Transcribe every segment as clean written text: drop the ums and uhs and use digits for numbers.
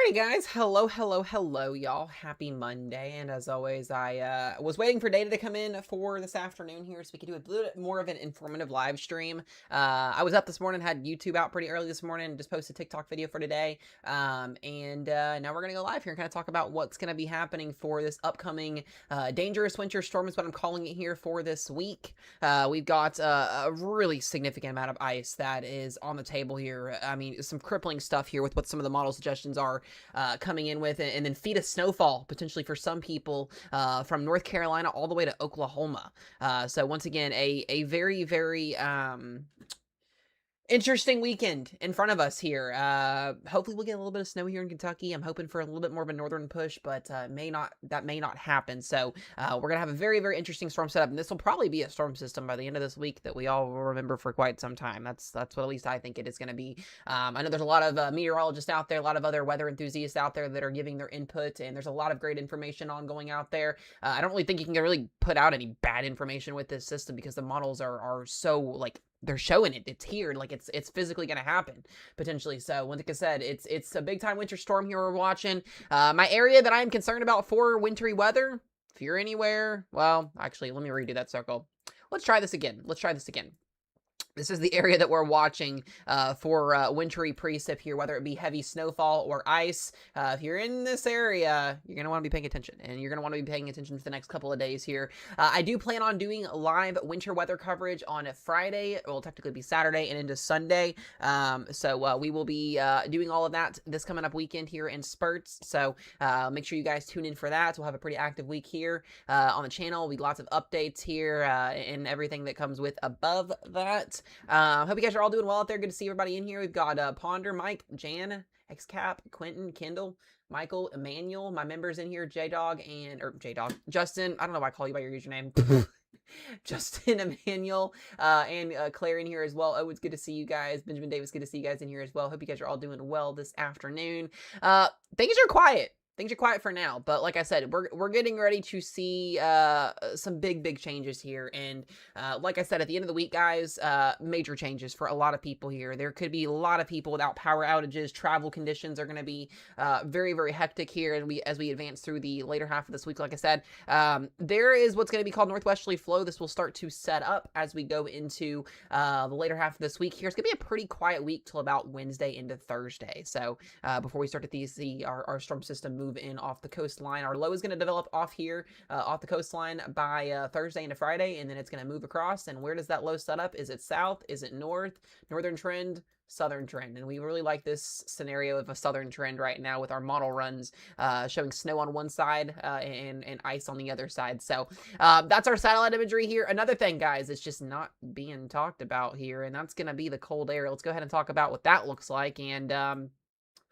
Alrighty, guys. Hello, y'all. Happy Monday. And as always, I was waiting for data to come in for this afternoon here so we could do a little bit more of an informative live stream. I was up this morning, had YouTube out pretty early this morning, just posted a TikTok video for today. And now we're going to go live here and kind of talk about what's going to be happening for this upcoming dangerous winter storm is what I'm calling it here for this week. We've got a really significant amount of ice that is on the table here. I mean, some crippling stuff here with what some of the model suggestions are coming in with, and then feet of snowfall potentially for some people from North Carolina all the way to Oklahoma. So once again, a very, very interesting weekend in front of us here. Hopefully we'll get a little bit of snow here in Kentucky. I'm hoping for a little bit more of a northern push, but that may not happen. So we're gonna have a very, very interesting storm setup, and this will probably be a storm system by the end of this week that we all will remember for quite some time. That's what at least I think it is going to be. I know there's a lot of meteorologists out there, a lot of other weather enthusiasts out there that are giving their input, and there's a lot of great information on going out there. I don't really think you can really put out any bad information with this system because the models are so, like, they're showing it's here, like it's physically going to happen potentially. So like I said, it's a big time winter storm here we're watching. My area that I'm concerned about for wintry weather, if you're anywhere, well, actually, let me redo that circle. Let's try this again. This is the area that we're watching for wintry precip here, whether it be heavy snowfall or ice. If you're in this area, you're going to want to be paying attention, and you're going to want to be paying attention for the next couple of days here. I do plan on doing live winter weather coverage on a Friday. It will technically be Saturday and into Sunday. So we will be doing all of that this coming up weekend here in spurts. So make sure you guys tune in for that. We'll have a pretty active week here on the channel. We'll be lots of updates here and everything that comes with above that. Hope you guys are all doing well out there. Good to see everybody in here. We've got Ponder, Mike, Jan, XCap, Quentin, Kendall, Michael, Emmanuel, my members in here, Justin. I don't know why I call you by your username. Justin, Emmanuel, and Claire in here as well. Oh, it's good to see you guys. Benjamin Davis, good to see you guys in here as well. Hope you guys are all doing well this afternoon. Things are quiet. Things are quiet for now, but like I said, we're getting ready to see some big changes here. And like I said, at the end of the week, guys, major changes for a lot of people here. There could be a lot of people without power outages. Travel conditions are going to be very hectic here, and as we advance through the later half of this week. Like I said, there is what's going to be called northwesterly flow. This will start to set up as we go into the later half of this week here. It's going to be a pretty quiet week till about Wednesday into Thursday. So before we start to see our storm system move in off the coastline. Our low is going to develop off here, off the coastline by Thursday into Friday, and then it's going to move across. And where does that low set up? Is it south? Is it north? Northern trend? Southern trend. And we really like this scenario of a southern trend right now with our model runs showing snow on one side and ice on the other side. So that's our satellite imagery here. Another thing, guys, it's just not being talked about here, and that's going to be the cold air. Let's go ahead and talk about what that looks like. And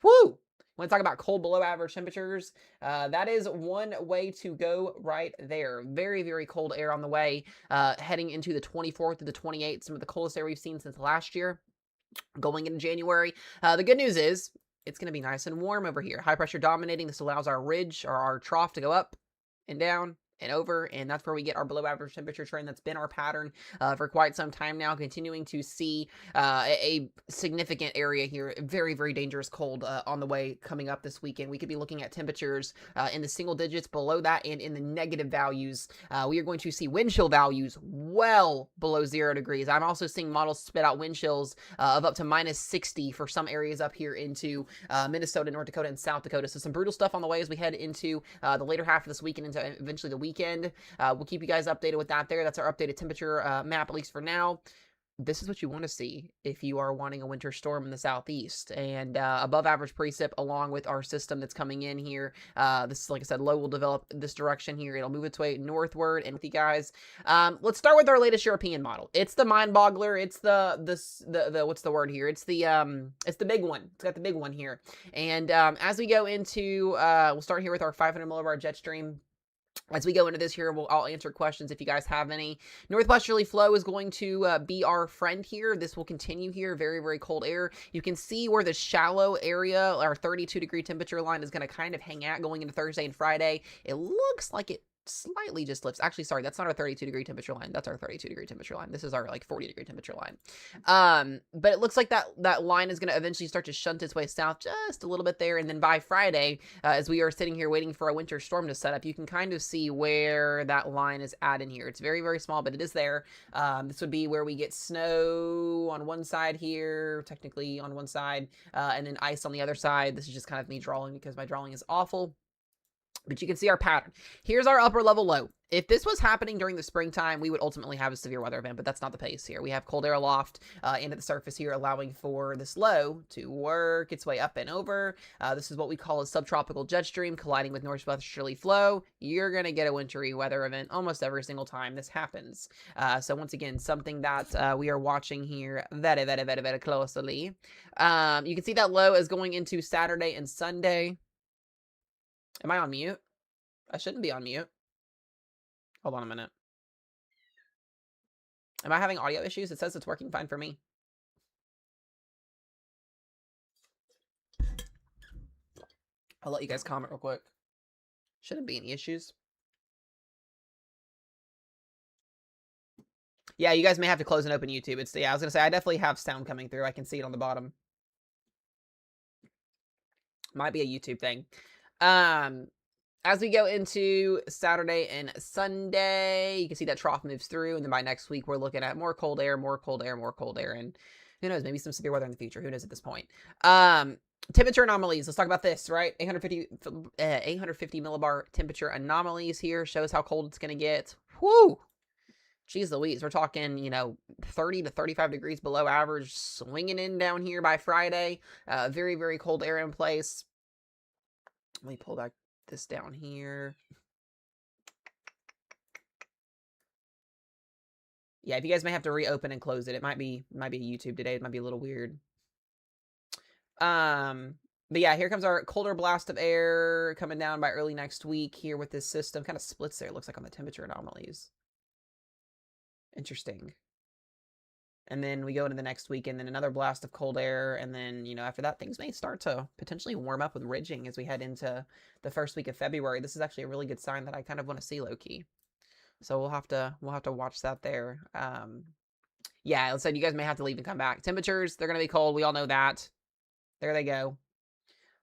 whoo! When I talk about cold below average temperatures, that is one way to go right there. Very cold air on the way, heading into the 24th to the 28th, some of the coldest air we've seen since last year, going into January. The good news is it's going to be nice and warm over here. High pressure dominating. This allows our ridge or our trough to go up and down and over, and that's where we get our below average temperature trend. That's been our pattern for quite some time now, continuing to see a significant area here. Very dangerous cold on the way coming up this weekend. We could be looking at temperatures in the single digits below that, and in the negative values. We are going to see wind chill values well below 0 degrees. I'm also seeing models spit out wind chills of up to -60 for some areas up here into Minnesota, North Dakota, and South Dakota. So some brutal stuff on the way as we head into the later half of this weekend into eventually the weekend. We'll keep you guys updated with that there. That's our updated temperature map, at least for now. This is what you want to see if you are wanting a winter storm in the southeast. And above average precip along with our system that's coming in here. This is, like I said, low will develop this direction here. It'll move its way northward. And with you guys, let's start with our latest European model. It's the mind boggler. It's the what's the word here? It's the big one. It's got the big one here. And as we go into, we'll start here with our 500 millibar jet stream. As we go into this here, I'll answer questions if you guys have any. Northwesterly flow is going to be our friend here. This will continue here. Very cold air. You can see where the shallow area, our 32 degree temperature line, is going to kind of hang out going into Thursday and Friday. It looks like it slightly just lifts. Actually, sorry, that's not our 32-degree temperature line. That's our 32-degree temperature line. This is our like 40-degree temperature line. But it looks like that line is going to eventually start to shunt its way south just a little bit there. And then by Friday, as we are sitting here waiting for a winter storm to set up, you can kind of see where that line is at in here. It's very, very small, but it is there. This would be where we get snow on one side here, technically on one side, and then ice on the other side. This is just kind of me drawing because my drawing is awful. But you can see our pattern. Here's our upper level low. If this was happening during the springtime, we would ultimately have a severe weather event, but that's not the case here. We have cold air aloft into the surface here, allowing for this low to work its way up and over. This is what we call a subtropical jet stream colliding with northwesterly flow. You're going to get a wintry weather event almost every single time this happens. So once again, something that we are watching here very, very, very, very closely. You can see that low is going into Saturday and Sunday. Am I on mute? I shouldn't be on mute. Hold on a minute. Am I having audio issues? It says it's working fine for me. I'll let you guys comment real quick. Shouldn't be any issues. Yeah, you guys may have to close and open YouTube. Yeah, I was going to say, I definitely have sound coming through. I can see it on the bottom. Might be a YouTube thing. As we go into Saturday and Sunday, you can see that trough moves through, and then by next week, we're looking at more cold air, more cold air, more cold air, and who knows, maybe some severe weather in the future. Who knows at this point? Temperature anomalies. Let's talk about this, right? 850 millibar temperature anomalies here shows how cold it's going to get. Whoo! Jeez Louise, we're talking, 30 to 35 degrees below average, swinging in down here by Friday. Very, very cold air in place. Let me pull back this down here. Yeah, if you guys may have to reopen and close it, it might be a YouTube today. It might be a little weird. But yeah, here comes our colder blast of air coming down by early next week here with this system. Kind of splits there, it looks like, on the temperature anomalies. Interesting. And then we go into the next week, and then another blast of cold air, and then, after that, things may start to potentially warm up with ridging as we head into the first week of February. This is actually a really good sign that I kind of want to see, low-key. So we'll have to watch that there. Yeah, I said you guys may have to leave and come back. Temperatures, they're going to be cold. We all know that. There they go.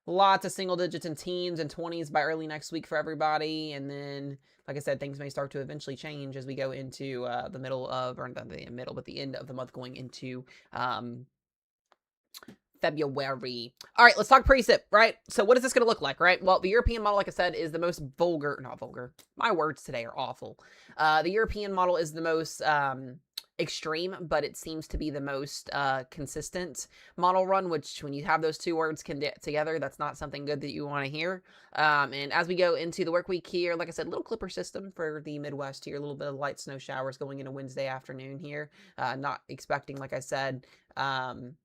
Lots of single digits and teens and 20s by early next week for everybody. And then, like I said, things may start to eventually change as we go into the middle of, or not the middle, but the end of the month going into February. All right, let's talk precip, right? So what is this going to look like, right? Well, the European model, like I said, is the most not vulgar. My words today are awful. The European model is the most extreme, but it seems to be the most consistent model run, which when you have those two words together, that's not something good that you want to hear. And as we go into the work week here, like I said, little clipper system for the Midwest here, a little bit of light snow showers going into Wednesday afternoon here. Not expecting, like I said, some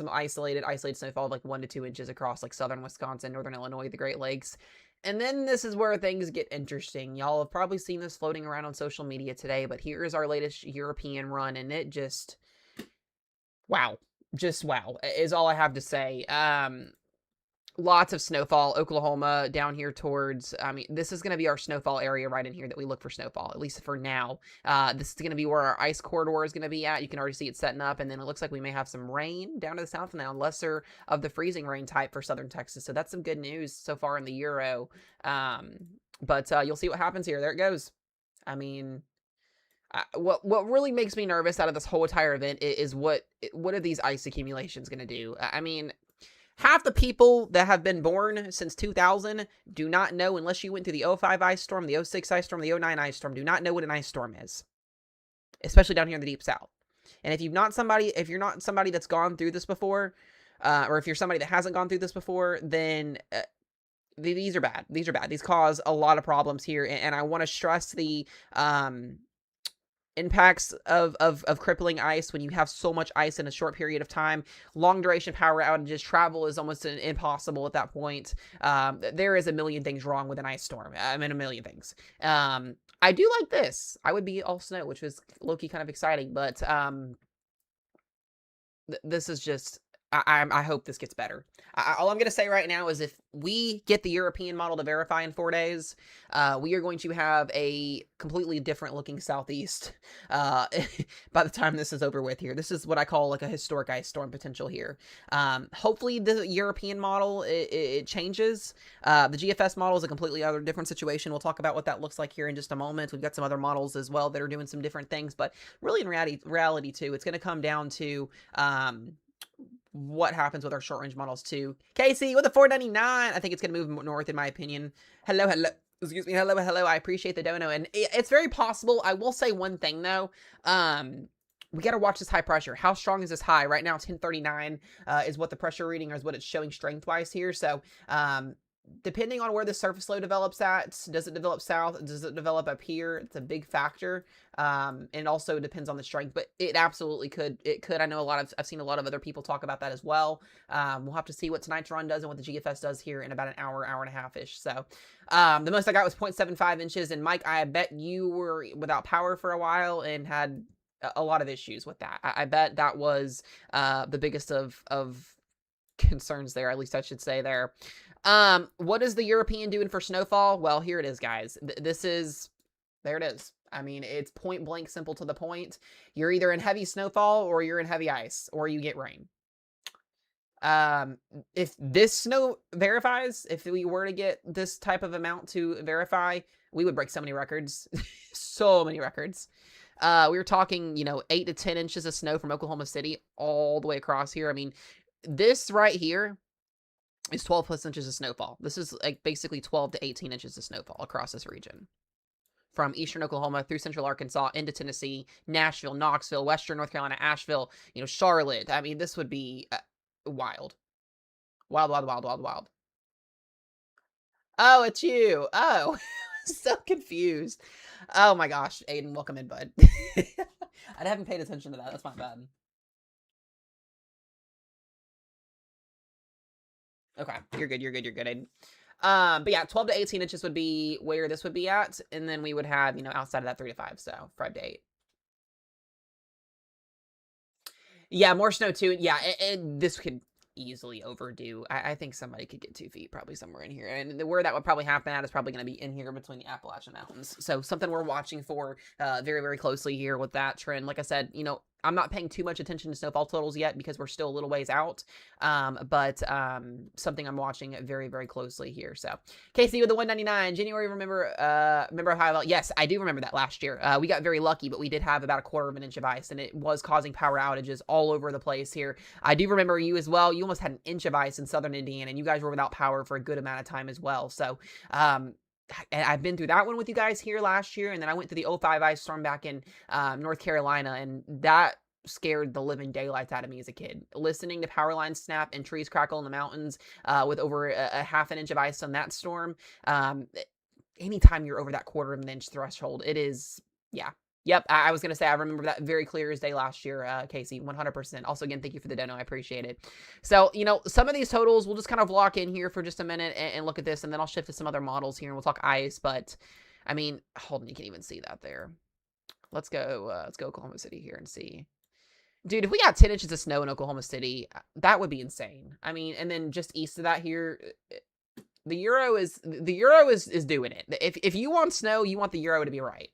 isolated snowfall of like 1 to 2 inches across like southern Wisconsin, northern Illinois, the Great Lakes. And then this is where things get interesting. Y'all have probably seen this floating around on social media today, but here is our latest European run, and it just, wow. Just wow, is all I have to say. Lots of snowfall. Oklahoma down here towards, this is going to be our snowfall area right in here that we look for snowfall, at least for now. This is going to be where our ice corridor is going to be at. You can already see it setting up, and then it looks like we may have some rain down to the south now, lesser of the freezing rain type for southern Texas. So that's some good news so far in the Euro. But you'll see what happens here. There it goes. What really makes me nervous out of this whole entire event is what are these ice accumulations going to do? Half the people that have been born since 2000 do not know, unless you went through the 05 ice storm, the 06 ice storm, the 09 ice storm, do not know what an ice storm is, especially down here in the deep south. And if you're not somebody that's gone through this before, or if you're somebody that hasn't gone through this before, then these are bad. These are bad. These cause a lot of problems here, and I want to stress the impacts of crippling ice when you have so much ice in a short period of time. Long duration power outages, travel is almost impossible at that point. There is a million things wrong with an ice storm. A million things. I do like this. I would be all snow, which was low-key kind of exciting, but this is just I hope this gets better. All I'm going to say right now is if we get the European model to verify in 4 days, we are going to have a completely different looking southeast by the time this is over with here. This is what I call like a historic ice storm potential here. Hopefully the European model, it changes. The GFS model is a completely other different situation. We'll talk about what that looks like here in just a moment. We've got some other models as well that are doing some different things, but really in reality too, it's going to come down to what happens with our short range models too. Casey with the 499. I think it's going to move north in my opinion. Hello. Excuse me. Hello. I appreciate the dono. And it's very possible. I will say one thing though. We got to watch this high pressure. How strong is this high? Right now, 1039 is what the pressure reading or is what it's showing strength-wise here. So, depending on where the surface low develops at, does it develop south? Does it develop up here? It's a big factor. And it also depends on the strength, but it absolutely could. It could. I know I've seen a lot of other people talk about that as well. We'll have to see what tonight's run does and what the GFS does here in about an hour and a half-ish. So, the most I got was 0.75 inches. And Mike, I bet you were without power for a while and had a lot of issues with that. I bet that was the biggest of concerns there, at least I should say there. What is the European doing for snowfall? Well, here it is, guys. There it is. I mean, it's point blank simple to the point. You're either in heavy snowfall or you're in heavy ice or you get rain. If this snow verifies, if we were to get this type of amount to verify, we would break so many records. So many records. We were talking, 8 to 10 inches of snow from Oklahoma City all the way across here. I mean, this right here is 12 plus inches of snowfall. This is like basically 12 to 18 inches of snowfall across this region. From eastern Oklahoma through central Arkansas into Tennessee, Nashville, Knoxville, western North Carolina, Asheville, Charlotte. I mean, this would be wild. Wild. Oh, it's you. Oh, so confused. Oh my gosh, Aiden, welcome in, bud. I haven't paid attention to that. That's my bad. Okay, you're good, Aiden. But yeah, 12 to 18 inches would be where this would be at, and then we would have, outside of that 3 to 5, so 5 to 8. Yeah, more snow too. Yeah, and this could easily overdue. I think somebody could get 2 feet probably somewhere in here. And where that would probably happen at is probably going to be in here between the Appalachian Mountains. So something we're watching for very, very closely here with that trend. Like I said, I'm not paying too much attention to snowfall totals yet because we're still a little ways out. But something I'm watching very, very closely here. So Casey with the 199. January, remember how yes, I do remember that last year. We got very lucky, but we did have about 1/4 of an inch of ice, and it was causing power outages all over the place here. I do remember you as well. You almost had an inch of ice in southern Indiana, and you guys were without power for a good amount of time as well. So and I've been through that one with you guys here last year, and then I went through the 05 ice storm back in North Carolina, and that scared the living daylights out of me as a kid. Listening to power lines snap and trees crackle in the mountains with over a half an inch of ice on that storm, anytime you're over that 1/4 of an inch threshold, it is, yeah. Yep, I was going to say, I remember that very clear as day last year, Casey, 100%. Also, again, thank you for the dono. I appreciate it. So, some of these totals, we'll just kind of lock in here for just a minute and look at this, and then I'll shift to some other models here, and we'll talk ice, but, I mean, hold on, you can't even see that there. Let's go Oklahoma City here and see. Dude, if we got 10 inches of snow in Oklahoma City, that would be insane. I mean, and then just east of that here, the Euro is doing it. If you want snow, you want the Euro to be right.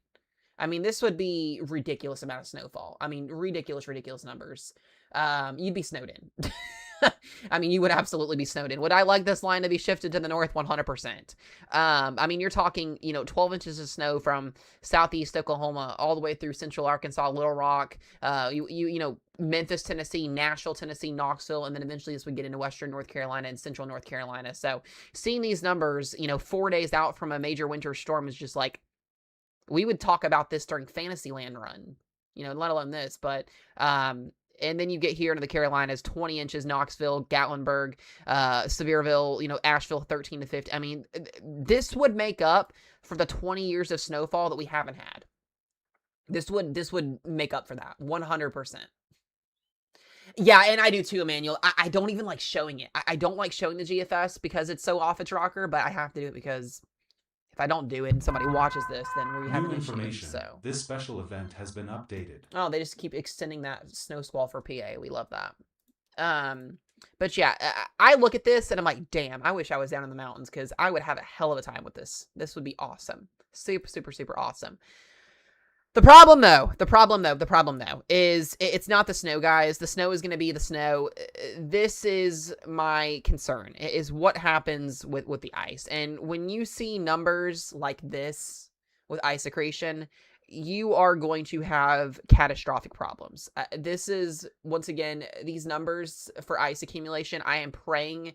I mean, this would be ridiculous amount of snowfall. I mean, ridiculous numbers. You'd be snowed in. I mean, you would absolutely be snowed in. Would I like this line to be shifted to the north? 100%. I mean, you're talking, 12 inches of snow from southeast Oklahoma all the way through central Arkansas, Little Rock, Memphis, Tennessee, Nashville, Tennessee, Knoxville, and then eventually this would get into western North Carolina and central North Carolina. So seeing these numbers, 4 days out from a major winter storm is just like, we would talk about this during Fantasyland run, let alone this, but, and then you get here into the Carolinas, 20 inches, Knoxville, Gatlinburg, Sevierville, Asheville, 13 to 15. I mean, this would make up for the 20 years of snowfall that we haven't had. This would make up for that, 100%. Yeah, and I do too, Emmanuel. I don't even like showing it. I don't like showing the GFS because it's so off its rocker, but I have to do it because if I don't do it and somebody watches this, then we have an issue. So this special event has been updated. Oh, they just keep extending that snow squall for PA. We love that. But yeah, I look at this and I'm like, damn, I wish I was down in the mountains because I would have a hell of a time with this. This would be awesome. Super, super, super awesome. The problem though is it's not the snow, guys. The snow is going to be the snow. This is my concern, is what happens with the ice. And when you see numbers like this with ice accretion, you are going to have catastrophic problems. This is, once again, these numbers for ice accumulation. I am praying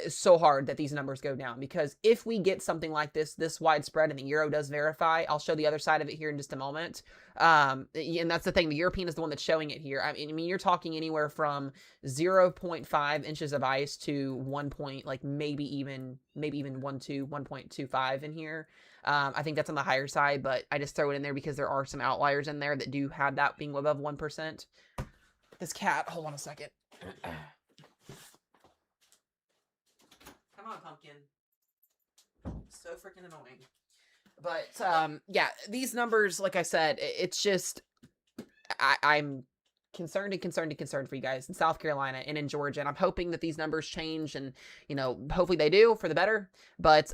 so hard that these numbers go down, because if we get something like this widespread and the Euro does verify, I'll show the other side of it here in just a moment. And that's the thing, the European is the one that's showing it here. I mean, you're talking anywhere from 0.5 inches of ice to 1 point, like maybe even 1.25 in here. I think that's on the higher side, but I just throw it in there because there are some outliers in there that do have that being above 1%. This cat, hold on a second. Come on, pumpkin. So freaking annoying. But, yeah, these numbers, like I said, it's just, I'm concerned for you guys in South Carolina and in Georgia, and I'm hoping that these numbers change, and, you know, hopefully they do for the better. But,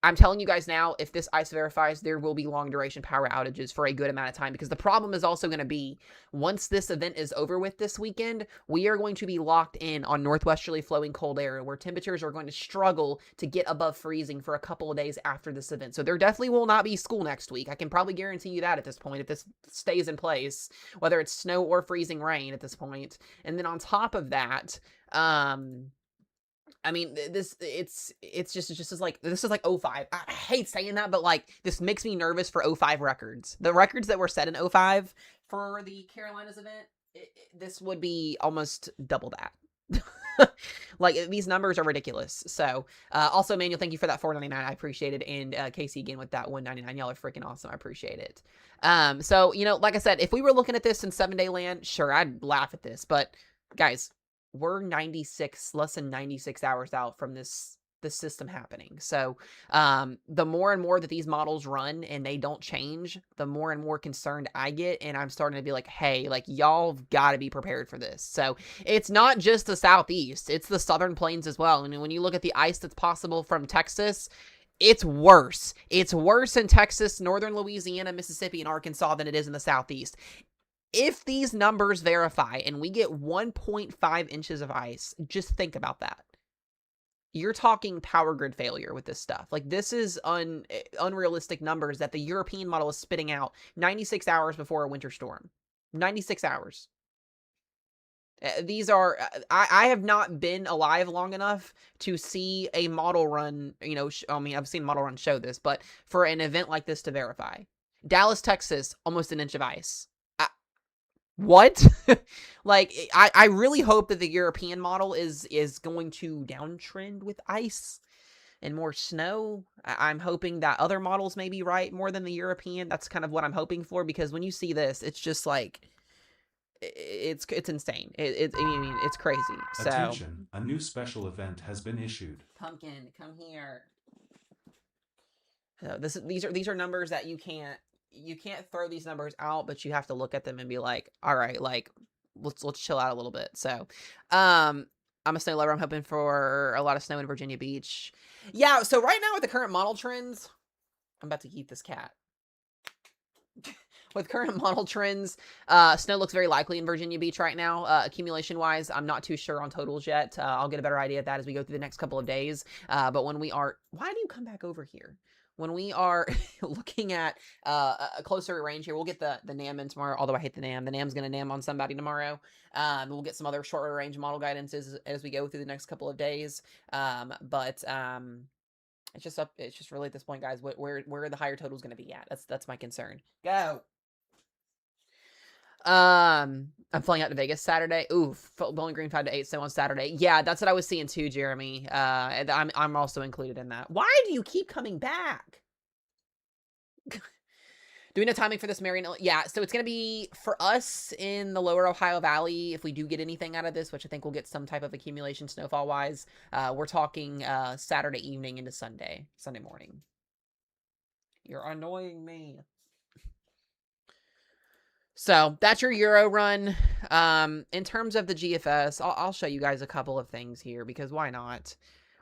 I'm telling you guys now, if this ice verifies, there will be long duration power outages for a good amount of time, because the problem is also going to be, once this event is over with this weekend, we are going to be locked in on northwesterly flowing cold air, where temperatures are going to struggle to get above freezing for a couple of days after this event. So there definitely will not be school next week. I can probably guarantee you that at this point, if this stays in place, whether it's snow or freezing rain at this point. And then on top of that, I mean, it's just as like, this is like '05. I hate saying that, but like, this makes me nervous for '05 records. The records that were set in '05 for the Carolinas event, this would be almost double that. Like, these numbers are ridiculous. So, also, Manuel, thank you for that $4.99. I appreciate it. And Casey again with that $1.99. Y'all are freaking awesome. I appreciate it. So, you know, like I said, if we were looking at this in 7-day land, sure, I'd laugh at this. But guys, we're less than 96 hours out from this system happening. So, the more and more that these models run and they don't change, the more and more concerned I get. And I'm starting to be like, hey, like, y'all got to be prepared for this. So it's not just the Southeast, it's the Southern Plains as well. And when you look at the ice that's possible from Texas, it's worse. It's worse in Texas, northern Louisiana, Mississippi, and Arkansas than it is in the Southeast. If these numbers verify and we get 1.5 inches of ice, just think about that. You're talking power grid failure with this stuff. Like, this is unrealistic numbers that the European model is spitting out 96 hours before a winter storm. 96 hours. These are, I have not been alive long enough to see a model run, you know, I mean, I've seen model run show this, but for an event like this to verify. Dallas, Texas, almost an inch of ice. What? Like, I really hope that the European model is going to downtrend with ice and more snow. I'm hoping that other models may be right more than the European. That's kind of what I'm hoping for, because when you see this, it's just like, it's insane. I mean, it's crazy. So, attention, a new special event has been issued. Pumpkin, come here. So these are numbers that you can't throw these numbers out, but you have to look at them and be like, all right, like, let's chill out a little bit. So, I'm a snow lover. I'm hoping for a lot of snow in Virginia Beach. Yeah. So right now with the current model trends, I'm about to eat this cat. With current model trends, snow looks very likely in Virginia Beach right now. Accumulation wise, I'm not too sure on totals yet. I'll get a better idea of that as we go through the next couple of days. But when we are, why do you come back over here? When we are looking at a closer range here, we'll get the NAM in tomorrow, although I hate the NAM. The NAM's going to NAM on somebody tomorrow. We'll get some other shorter range model guidances as we go through the next couple of days. It's just really at this point, guys, where are the higher totals going to be at? That's my concern. Go. I'm flying out to Vegas Saturday. Ooh, Bowling Green 5 to 8 snow on Saturday. Yeah, that's what I was seeing too, Jeremy. I'm also included in that. Why do you keep coming back? Do we know timing for this, Marion? Yeah, so it's going to be for us in the lower Ohio Valley. If we do get anything out of this, which I think we'll get some type of accumulation snowfall wise, we're talking Saturday evening into Sunday morning. You're annoying me. So that's your Euro run. In terms of the GFS, I'll show you guys a couple of things here because why not?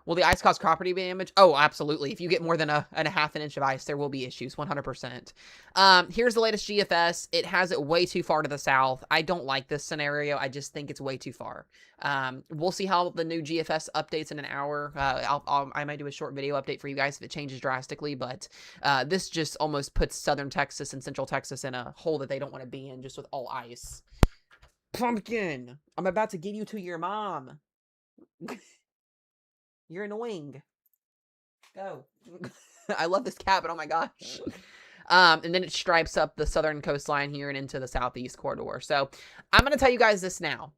Will the ice cause property damage? Oh, absolutely. If you get more than a half an inch of ice, there will be issues, 100%. Here's the latest GFS. It has it way too far to the south. I don't like this scenario. I just think it's way too far. We'll see how the new GFS updates in an hour. I might do a short video update for you guys if it changes drastically, but this just almost puts southern Texas and central Texas in a hole that they don't want to be in, just with all ice. Pumpkin, I'm about to give you to your mom. You're annoying. Go. I love this cat, but oh my gosh. And then it stripes up the southern coastline here and into the southeast corridor. So I'm going to tell you guys this now.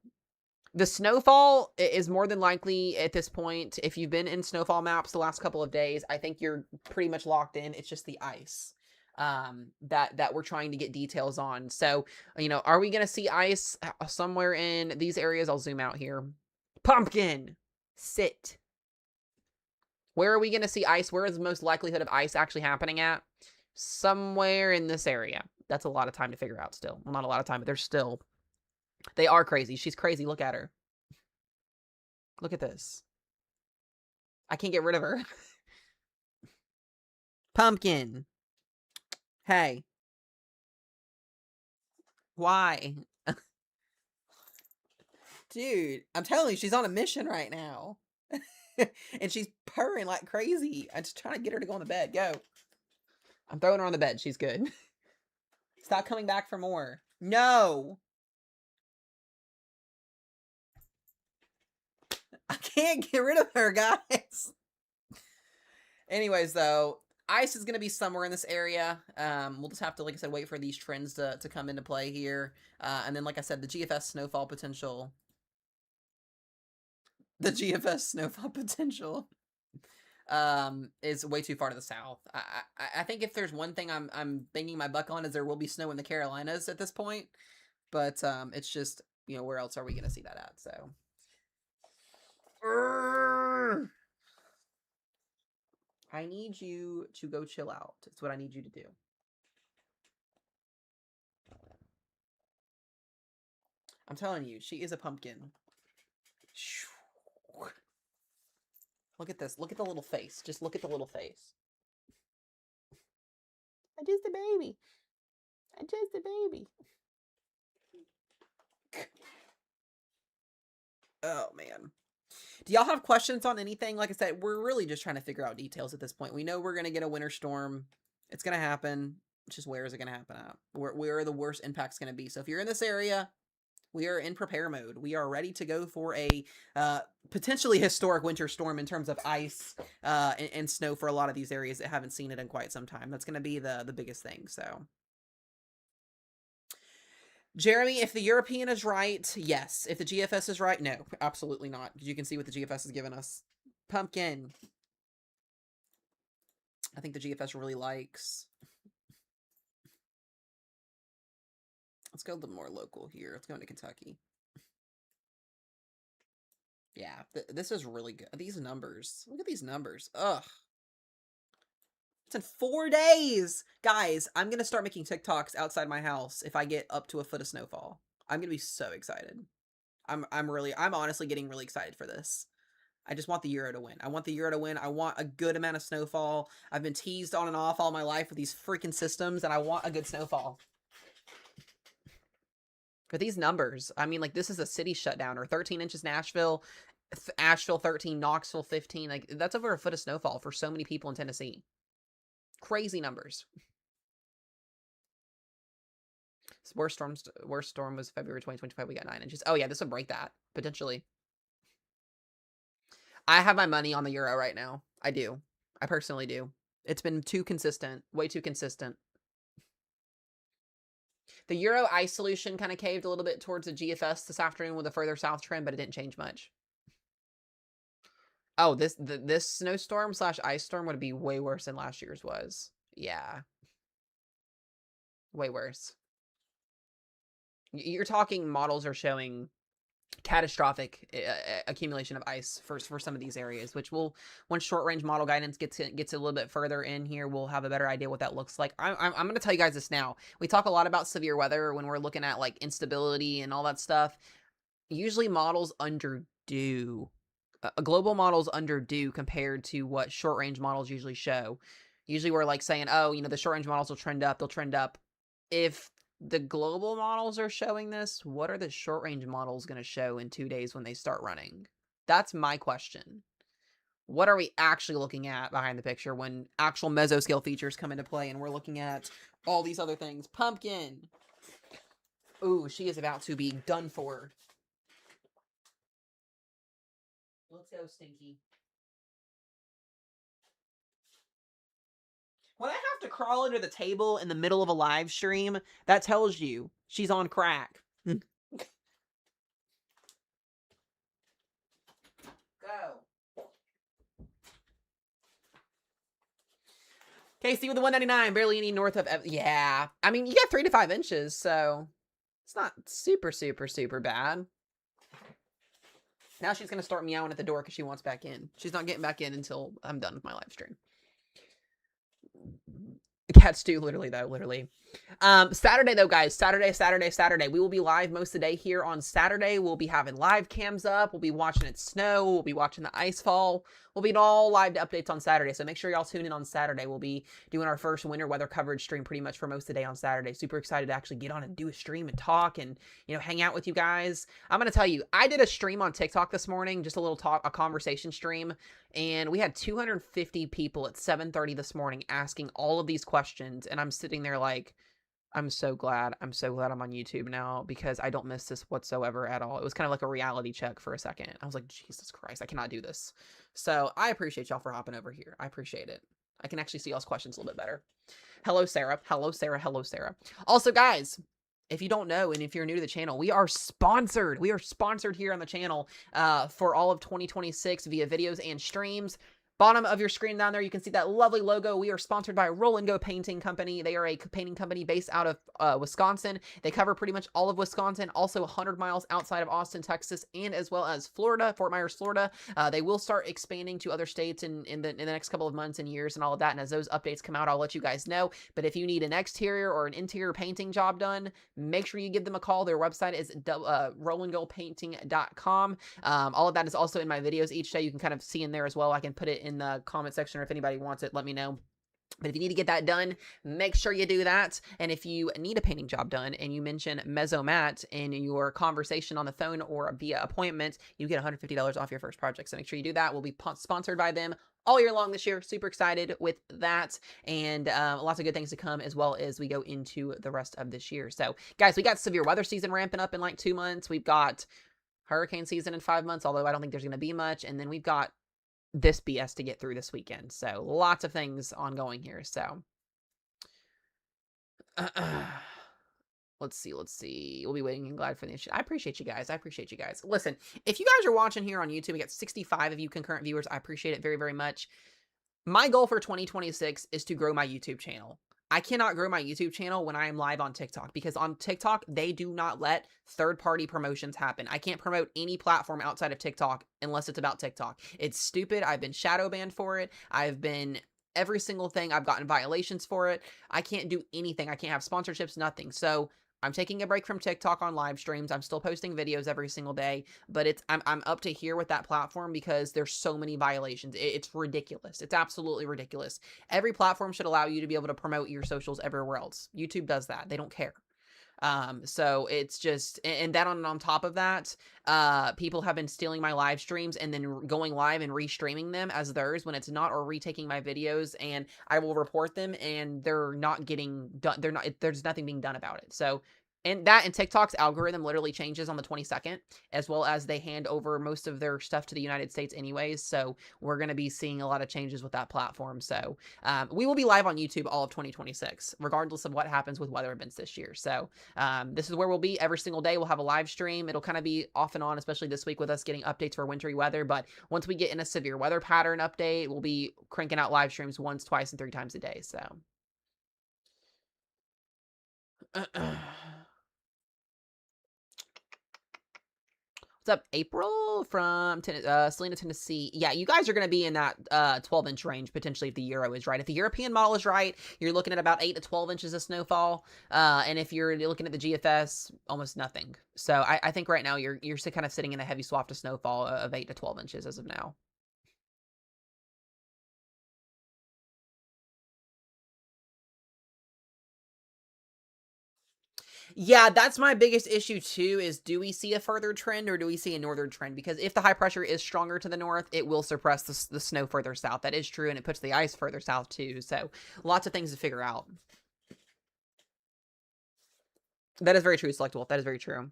The snowfall is more than likely at this point. If you've been in snowfall maps the last couple of days, I think you're pretty much locked in. It's just the ice that we're trying to get details on. So, you know, are we going to see ice somewhere in these areas? I'll zoom out here. Pumpkin, sit. Where are we going to see ice? Where is the most likelihood of ice actually happening at? Somewhere in this area. That's a lot of time to figure out still. Well, not a lot of time, but there's still... They are crazy. She's crazy. Look at her. Look at this. I can't get rid of her. Pumpkin. Hey. Why? Dude, I'm telling you, she's on a mission right now. And she's purring like crazy. I'm just trying to get her to go on the bed. Go. I'm throwing her on the bed. She's good. Stop coming back for more. No. I can't get rid of her, guys. Anyways, though, ice is going to be somewhere in this area. We'll just have to, like I said, wait for these trends to come into play here. And then, like I said, the GFS snowfall potential. The GFS snowfall potential is way too far to the south. I think if there's one thing I'm banging my buck on is there will be snow in the Carolinas at this point. But it's just, you know, where else are we going to see that at? So... I need you to go chill out. It's what I need you to do. I'm telling you, she is a pumpkin. Look at this. Look at the little face. Just look at the little face. I'm just a baby. I'm just a baby. Oh, man. Do y'all have questions on anything? Like I said, we're really just trying to figure out details at this point. We know we're going to get a winter storm. It's going to happen. It's just where is it going to happen at? Where are the worst impacts going to be? So if you're in this area, we are in prepare mode. We are ready to go for a potentially historic winter storm in terms of ice and snow for a lot of these areas that haven't seen it in quite some time. That's going to be the biggest thing, so... Jeremy, if the European is right, yes. If the GFS is right, no. Absolutely not. You can see what the GFS has given us. Pumpkin. I think the GFS really likes... Let's go a little more local here. Let's go into Kentucky. Yeah, this is really good. These numbers. Look at these numbers. Ugh. It's in 4 days. Guys, I'm going to start making TikToks outside my house if I get up to a foot of snowfall. I'm going to be so excited. I'm honestly getting really excited for this. I just want the Euro to win. I want the Euro to win. I want a good amount of snowfall. I've been teased on and off all my life with these freaking systems, and I want a good snowfall. For these numbers, I mean, like, this is a city shutdown, or 13 inches Nashville, Asheville 13, Knoxville 15. Like, that's over a foot of snowfall for so many people in Tennessee. Crazy numbers. Worst storm was February 2025. We got 9 inches. Oh, yeah, this would break that, potentially. I have my money on the Euro right now. I do. I personally do. It's been too consistent. Way too consistent. The Euro ice solution kind of caved a little bit towards the GFS this afternoon with a further south trend, but it didn't change much. Oh, this snowstorm / ice storm would be way worse than last year's was. Yeah. Way worse. You're talking models are showing catastrophic accumulation of ice for some of these areas, which will, once short range model guidance gets a little bit further in here, we'll have a better idea what that looks like. I'm going to tell you guys this now. We talk a lot about severe weather when we're looking at like instability and all that stuff. Usually models underdo. Global models underdo compared to what short range models usually show. Usually we're like saying, oh, you know, the short range models will trend up, they'll trend up. If the global models are showing this, what are the short range models going to show in 2 days when they start running? That's my question. What are we actually looking at behind the picture when actual mesoscale features come into play and we're looking at all these other things? Pumpkin. Ooh, she is about to be done for. Let's go, Stinky. When I have to crawl under the table in the middle of a live stream, that tells you she's on crack. Go. KC with the 199, barely any north of... Yeah. I mean, you got 3 to 5 inches, so it's not super, super, super bad. Now she's going to start meowing at the door because she wants back in. She's not getting back in until I'm done with my live stream. Cats do, literally, though, literally. Saturday, though, guys. Saturday. We will be live most of the day here on Saturday. We'll be having live cams up. We'll be watching it snow. We'll be watching the ice fall. We'll be all live updates on Saturday, so make sure y'all tune in on Saturday. We'll be doing our first winter weather coverage stream pretty much for most of the day on Saturday. Super excited to actually get on and do a stream and talk and, you know, hang out with you guys. I'm going to tell you, I did a stream on TikTok this morning, just a little talk, a conversation stream, and we had 250 people at 7:30 this morning asking all of these questions, and I'm sitting there like, I'm so glad I'm on YouTube now because I don't miss this whatsoever at all. It was kind of like a reality check for a second. I was like, Jesus Christ, I cannot do this. So I appreciate y'all for hopping over here. I appreciate it. I can actually see y'all's questions a little bit better. Hello, Sarah. Hello, Sarah. Hello, Sarah. Also, guys, if you don't know, and if you're new to the channel, we are sponsored. We are sponsored here on the channel for all of 2026 via videos and streams. Bottom of your screen down there, you can see that lovely logo. We are sponsored by Roll and Go Painting Company. They are a painting company based out of Wisconsin. They cover pretty much all of Wisconsin, also 100 miles outside of Austin, Texas, and as well as Florida, Fort Myers, Florida. They will start expanding to other states in the next couple of months and years and all of that. And as those updates come out, I'll let you guys know. But if you need an exterior or an interior painting job done, make sure you give them a call. Their website is rollandgopainting.com. All of that is also in my videos each day. You can kind of see in there as well. I can put it in the comment section, or if anybody wants it, let me know. But if you need to get that done, make sure you do that. And if you need a painting job done and you mention Mesomat in your conversation on the phone or via appointment, you get $150 off your first project. So make sure you do that. We'll be sponsored by them all year long this year. Super excited with that. And lots of good things to come as well as we go into the rest of this year. So guys, we got severe weather season ramping up in like 2 months. We've got hurricane season in 5 months, although I don't think there's going to be much. And then we've got this BS to get through this weekend. So lots of things ongoing here. So let's see. We'll be waiting and glad for the issue. I appreciate you guys. Listen, if you guys are watching here on YouTube, we got 65 of you concurrent viewers. I appreciate it very, very much. My goal for 2026 is to grow my YouTube channel. I cannot grow my YouTube channel when I am live on TikTok because on TikTok, they do not let third-party promotions happen. I can't promote any platform outside of TikTok unless it's about TikTok. It's stupid. I've been shadow banned for it. I've been every single thing. I've gotten violations for it. I can't do anything. I can't have sponsorships, nothing. So I'm taking a break from TikTok on live streams. I'm still posting videos every single day, but I'm up to here with that platform because there's so many violations. It's ridiculous. It's absolutely ridiculous. Every platform should allow you to be able to promote your socials everywhere else. YouTube does that. They don't care. So it's just, and then on top of that, people have been stealing my live streams and then going live and restreaming them as theirs when it's not, or retaking my videos, and I will report them and they're not getting done. There's nothing being done about it. So, and TikTok's algorithm literally changes on the 22nd, as well as they hand over most of their stuff to the United States anyways. So we're going to be seeing a lot of changes with that platform. So we will be live on YouTube all of 2026, regardless of what happens with weather events this year. So this is where we'll be every single day. We'll have a live stream. It'll kind of be off and on, especially this week with us getting updates for wintry weather. But once we get in a severe weather pattern update, we'll be cranking out live streams once, twice, and 3 times a day. So. What's up, April from Selena, Tennessee? Yeah, you guys are going to be in that 12-inch range potentially if the Euro is right. If the European model is right, you're looking at about 8 to 12 inches of snowfall. And if you're looking at the GFS, almost nothing. So I think right now you're kind of sitting in a heavy swath of snowfall of 8 to 12 inches as of now. Yeah, that's my biggest issue too is do we see a further trend or do we see a northern trend? Because if the high pressure is stronger to the north, it will suppress the snow further south. That is true, and it puts the ice further south too. So lots of things to figure out. That is very true, Select Wolf. That is very true.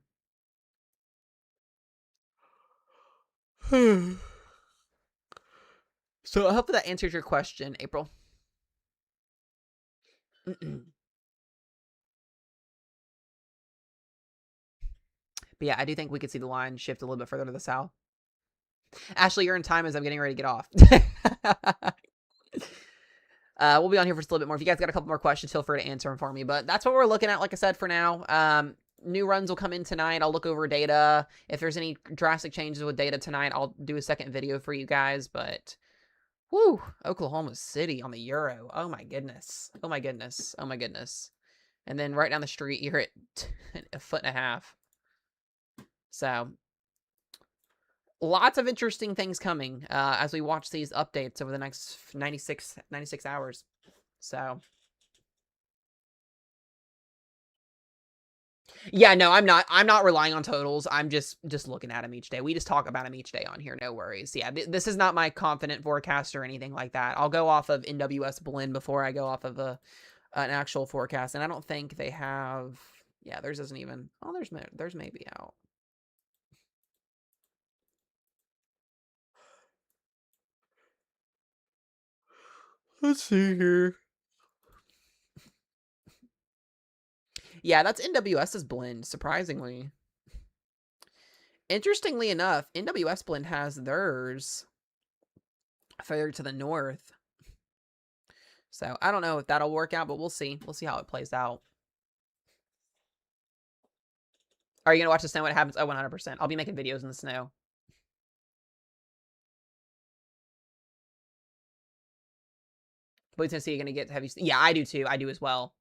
So I hope that answers your question, April. But yeah, I do think we could see the line shift a little bit further to the south. Ashley, you're in time as I'm getting ready to get off. We'll be on here for just a little bit more. If you guys got a couple more questions, feel free to answer them for me. But that's what we're looking at, like I said, for now. New runs will come in tonight. I'll look over data. If there's any drastic changes with data tonight, I'll do a second video for you guys. But, whoo, Oklahoma City on the Euro. Oh, my goodness. Oh, my goodness. Oh, my goodness. And then right down the street, you're at a foot and a half. So, lots of interesting things coming as we watch these updates over the next 96 hours. So, yeah, no, I'm not relying on totals. I'm just looking at them each day. We just talk about them each day on here. No worries. Yeah, this is not my confident forecast or anything like that. I'll go off of NWS blend before I go off of an actual forecast, and I don't think they have. Yeah, theirs isn't even. Oh, there's maybe out. Let's see here. Yeah, that's NWS's blend, surprisingly. Interestingly enough, NWS blend has theirs further to the north. So I don't know if that'll work out, but we'll see. We'll see how it plays out. Are you going to watch the snow when it happens? Oh, 100%. I'll be making videos in the snow. But Tennessee, you're going to get heavy. Yeah, I do too. I do as well.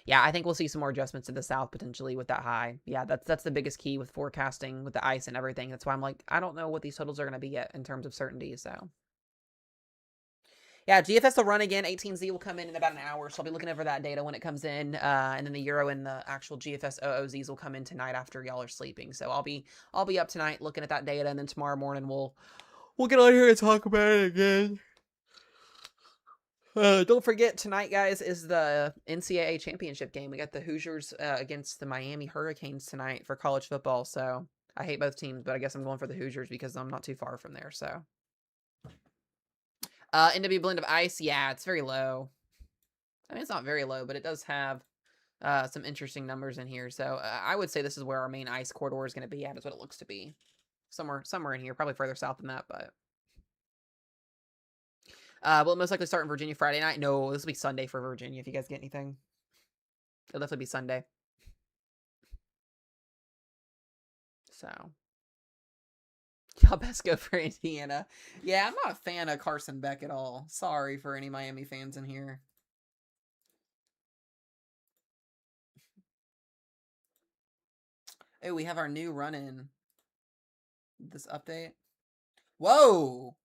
Yeah, I think we'll see some more adjustments to the south potentially with that high. Yeah, that's the biggest key with forecasting with the ice and everything. That's why I'm like, I don't know what these totals are going to be yet in terms of certainty. So, yeah, GFS will run again. 18Z will come in about an hour, so I'll be looking over that data when it comes in. And then the Euro and the actual GFS OOZs will come in tonight after y'all are sleeping. So I'll be up tonight looking at that data, and then tomorrow morning we'll get on here and talk about it again. Don't forget, tonight, guys, is the NCAA championship game. We got the Hoosiers against the Miami Hurricanes tonight for college football. So I hate both teams, but I guess I'm going for the Hoosiers because I'm not too far from there. So NW blend of ice, yeah, it's very low. I mean, it's not very low, but it does have some interesting numbers in here. So I would say this is where our main ice corridor is going to be at. Is what it looks to be. Somewhere in here, probably further south than that, but. Will it most likely start in Virginia Friday night? No, this will be Sunday for Virginia if you guys get anything. It'll definitely be Sunday. So. Y'all best go for Indiana. Yeah, I'm not a fan of Carson Beck at all. Sorry for any Miami fans in here. Oh, we have our new run-in. This update. Whoa!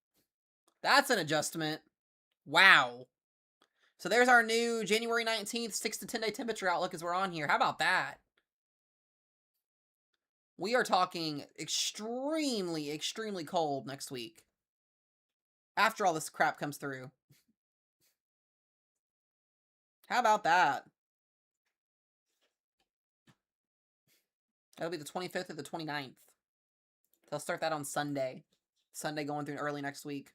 That's an adjustment. Wow. So there's our new January 19th 6 to 10 day temperature outlook as we're on here. How about that? We are talking extremely, extremely cold next week. After all this crap comes through. How about that? That'll be the 25th or the 29th. They'll start that on Sunday. Sunday going through early next week.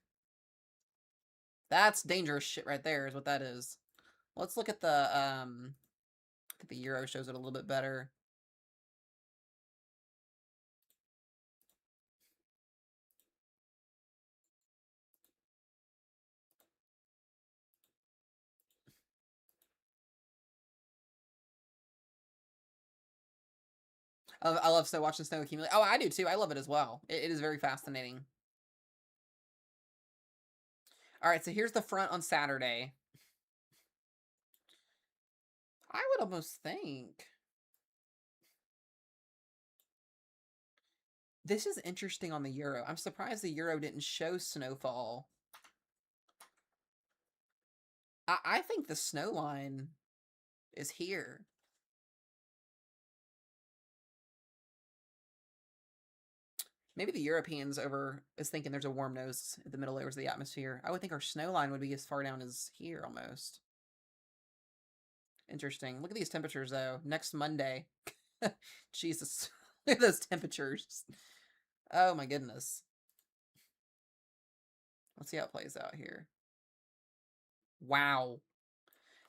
That's dangerous shit right there is what that is. Let's look at the, I think the Euro shows it a little bit better. I love watching snow accumulate. Oh, I do too. I love it as well. It is very fascinating. All right, so here's the front on Saturday. I would almost think this is interesting on the Euro. I'm surprised the Euro didn't show snowfall. I think the snow line is here. Maybe the Europeans is thinking there's a warm nose at the middle layers of the atmosphere. I would think our snow line would be as far down as here almost. Interesting. Look at these temperatures though. Next Monday. Jesus. Look at those temperatures. Oh my goodness. Let's see how it plays out here. Wow.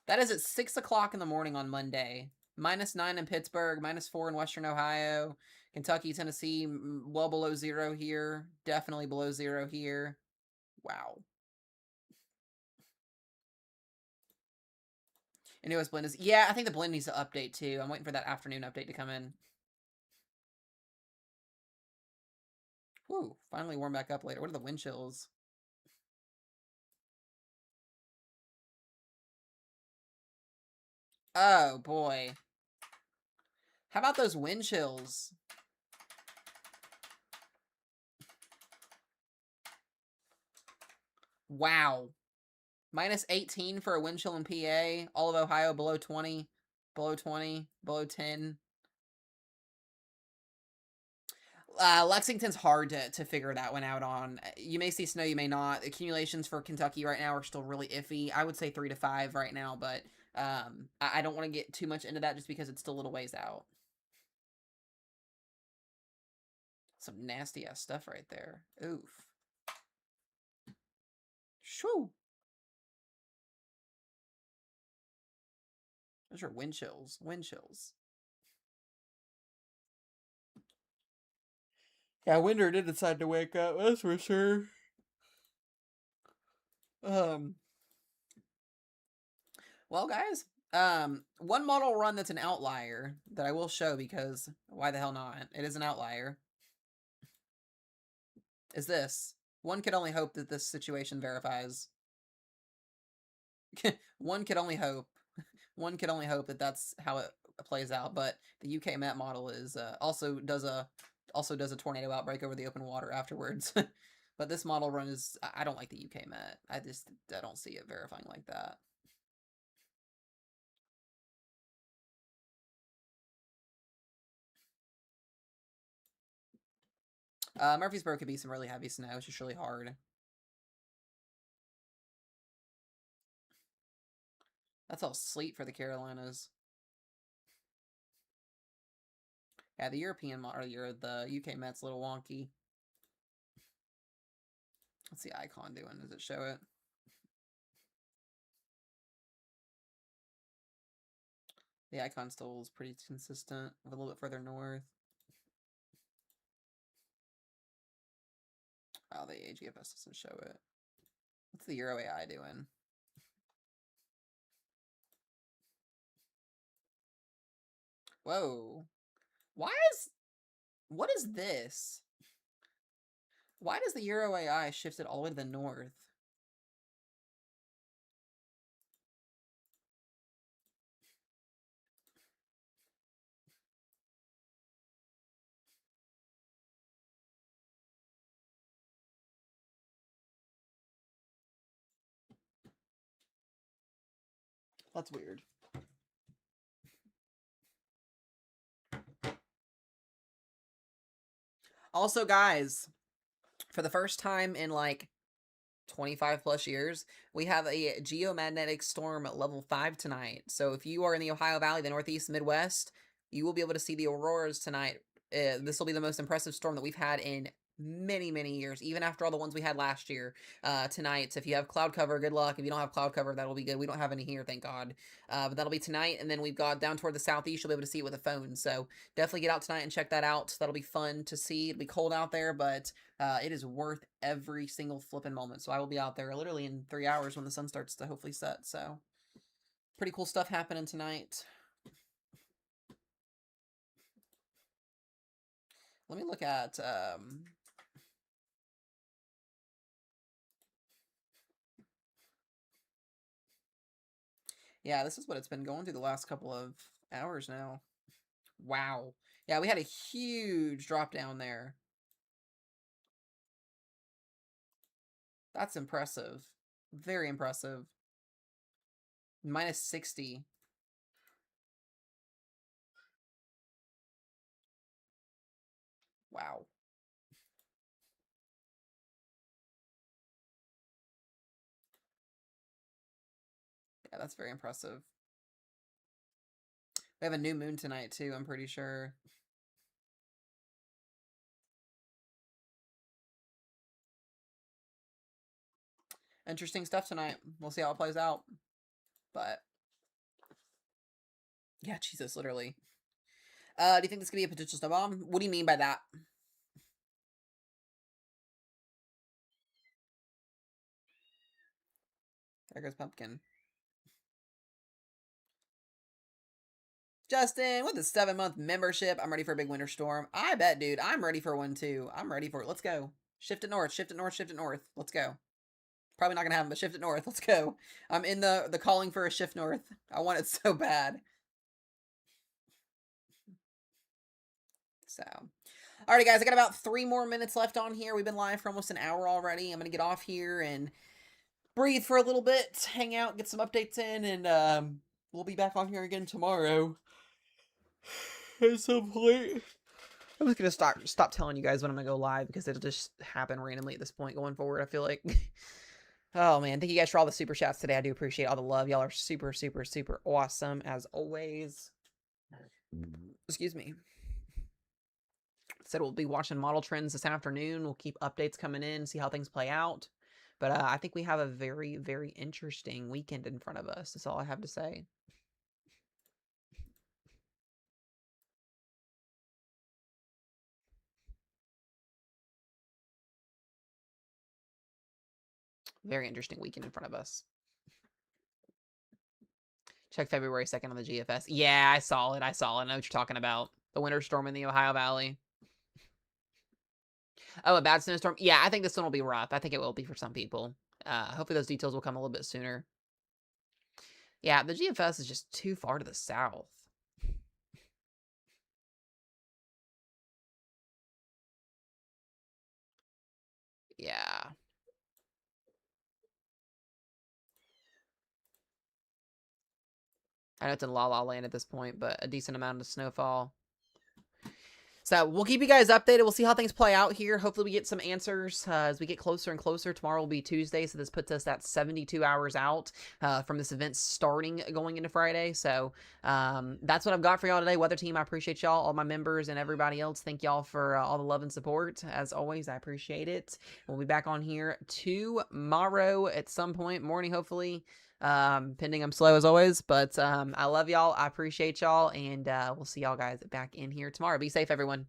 That is at 6 o'clock in the morning on Monday. -9 in Pittsburgh, -4 in Western Ohio. Kentucky, Tennessee, well below 0 here. Definitely below 0 here. Wow. And US blend is, yeah, I think the blend needs to update too. I'm waiting for that afternoon update to come in. Whew, finally warm back up later. What are the wind chills? Oh boy. How about those wind chills? Wow. -18 for a wind chill in PA. All of Ohio below 20. Below 20. Below 10. Lexington's hard to figure that one out on. You may see snow, you may not. Accumulations for Kentucky right now are still really iffy. I would say 3 to 5 right now, but I don't want to get too much into that just because it's still a little ways out. Some nasty ass stuff right there. Oof. Shoo. Those are wind chills. Wind chills. Yeah, Winder did decide to wake up, that's for sure. Well, guys, one model run that's an outlier that I will show because why the hell not? It is an outlier. Is this. One could only hope that this situation verifies. One could only hope. One could only hope that that's how it plays out. But the UK Met model is also does a tornado outbreak over the open water afterwards. But this model run is, I don't like the UK Met. I don't see it verifying like that. Murfreesboro could be some really heavy snow. It's just really hard. That's all sleet for the Carolinas. Yeah, the European or the UK Met's a little wonky. What's the icon doing? Does it show it? The icon still is pretty consistent, a little bit further north. Oh, the AGFS doesn't show it. What's the Euro AI doing? Whoa. What is this? Why does the Euro AI shift it all the way to the north? That's weird. Also, guys, for the first time in like 25 plus years, we have a geomagnetic storm at level 5 tonight. So if you are in the Ohio Valley, the Northeast, Midwest, you will be able to see the auroras tonight. This will be the most impressive storm that we've had in many, many years, even after all the ones we had last year. Tonight, so if you have cloud cover, good luck. If you don't have cloud cover, that'll be good. We don't have any here, thank God. But that'll be tonight, and then we've got down toward the southeast, you'll be able to see it with a phone. So definitely get out tonight and check that out. That'll be fun to see. It'll be cold out there, but it is worth every single flipping moment. So I will be out there literally in 3 hours when the sun starts to hopefully set. So pretty cool stuff happening tonight. Let me look at yeah, this is what it's been going through the last couple of hours now. Wow. Yeah, we had a huge drop down there. That's impressive. Very impressive. Minus 60. Wow. Yeah, that's very impressive. We have a new moon tonight, too, I'm pretty sure. Interesting stuff tonight. We'll see how it plays out. But, yeah, Jesus, literally. Do you think this could be a potential snow bomb? What do you mean by that? There goes Pumpkin. Justin, with a 7-month membership, I'm ready for a big winter storm. I bet, dude. I'm ready for one, too. I'm ready for it. Let's go. Shift it north, shift it north, shift it north. Let's go. Probably not going to happen, but shift it north. Let's go. I'm in the calling for a shift north. I want it so bad. So, alrighty, guys. I got about 3 more minutes left on here. We've been live for almost an hour already. I'm going to get off here and breathe for a little bit, hang out, get some updates in, and we'll be back on here again tomorrow. At some point. I'm just gonna stop telling you guys when I'm gonna go live because it'll just happen randomly at this point going forward. I feel like. Oh man, thank you guys for all the super chats today. I do appreciate all the love. Y'all are super, super, super awesome as always. Excuse me. Said we'll be watching model trends this afternoon. We'll keep updates coming in, see how things play out. But I think we have a very, very interesting weekend in front of us. That's all I have to say. Very interesting weekend in front of us. Check February 2nd on the GFS. Yeah, I saw it. I know what you're talking about. The winter storm in the Ohio Valley. Oh, a bad snowstorm? Yeah, I think this one will be rough. I think it will be for some people. Hopefully those details will come a little bit sooner. Yeah, the GFS is just too far to the south. Yeah. I know it's in La La Land at this point, but a decent amount of snowfall. So we'll keep you guys updated. We'll see how things play out here. Hopefully we get some answers as we get closer and closer. Tomorrow will be Tuesday, so this puts us at 72 hours out from this event starting going into Friday. So that's what I've got for y'all today. Weather team, I appreciate y'all, all my members and everybody else. Thank y'all for all the love and support. As always, I appreciate it. We'll be back on here tomorrow at some point, morning hopefully. Pending I'm slow as always, but I love y'all. I appreciate y'all, and we'll see y'all guys back in here tomorrow. Be safe, everyone.